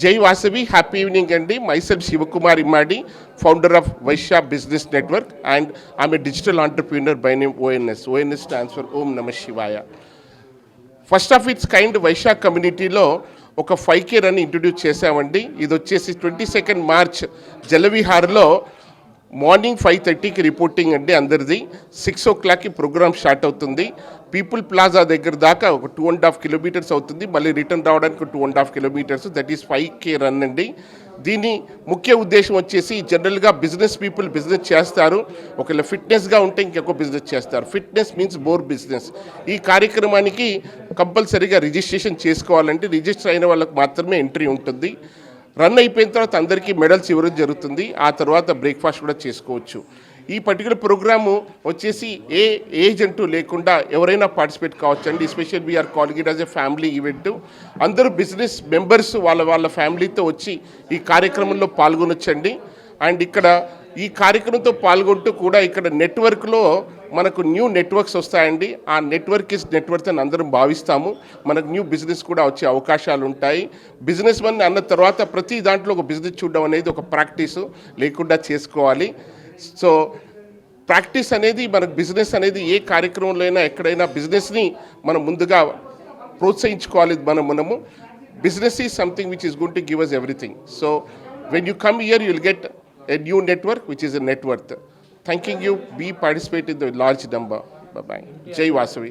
Jai Vasavi, happy evening Andy. Myself Shivakumar Imadi, founder of Vaishya Business Network, and I'm a digital entrepreneur by name ONS. ONS stands for Om Namah Shivaya. First of its kind Vaishya కమ్యూనిటీలో ఒక 5K run introduce చేసామండి. ఇది వచ్చేసి 22 March జలవిహార్లో morning 5:30కి reporting అండి అందరిది. 6 o'clockకి ప్రోగ్రామ్ స్టార్ట్ అవుతుంది. పీపుల్ ప్లాజా దగ్గర దాకా ఒక 2.5 kilometers అవుతుంది. మళ్ళీ రిటర్న్ రావడానికి 2.5 kilometers. That is 5K run అండి. దీని ముఖ్య ఉద్దేశం వచ్చేసి జనరల్గా బిజినెస్ పీపుల్ బిజినెస్ చేస్తారు, ఒకవేళ ఫిట్నెస్గా ఉంటే ఇంకెక్కువ బిజినెస్ చేస్తారు. Fitness means more business. ఈ కార్యక్రమానికి కంపల్సరీగా రిజిస్ట్రేషన్ చేసుకోవాలంటే రిజిస్టర్ అయిన వాళ్ళకి మాత్రమే ఎంట్రీ ఉంటుంది. రన్ అయిపోయిన తర్వాత అందరికీ మెడల్స్ ఇవ్వడం జరుగుతుంది. ఆ తర్వాత బ్రేక్ఫాస్ట్ కూడా చేసుకోవచ్చు. ఈ పర్టికులర్ ప్రోగ్రాము వచ్చేసి ఏ ఏజ్ అంటూ లేకుండా ఎవరైనా పార్టిసిపేట్ కావచ్చండి. Especial we are calling it as a family event. అందరూ బిజినెస్ మెంబర్స్ వాళ్ళ ఫ్యామిలీతో వచ్చి ఈ కార్యక్రమంలో పాల్గొనొచ్చండి. అండ్ ఇక్కడ ఈ కార్యక్రమంతో పాల్గొంటూ కూడా ఇక్కడ నెట్వర్క్లో మనకు న్యూ నెట్వర్క్స్ వస్తాయండి. ఆ నెట్వర్క్ ఇస్ నెట్వర్క్ అని అందరం భావిస్తాము. మనకు న్యూ బిజినెస్ కూడా వచ్చే అవకాశాలు ఉంటాయి. బిజినెస్ మన్ అన్న తర్వాత ప్రతి దాంట్లో ఒక బిజినెస్ చూడడం అనేది ఒక ప్రాక్టీసు లేకుండా చేసుకోవాలి. సో ప్రాక్టీస్ అనేది మనకు బిజినెస్ అనేది ఏ కార్యక్రమంలో అయినా ఎక్కడైనా బిజినెస్ని మనం ముందుగా ప్రోత్సహించుకోవాలి. మనము business is something which is going to give us everything. So when you come here you will get a new network which is a net worth. Thanking you, be participate in the large number. Bye bye. Jai Vasavi.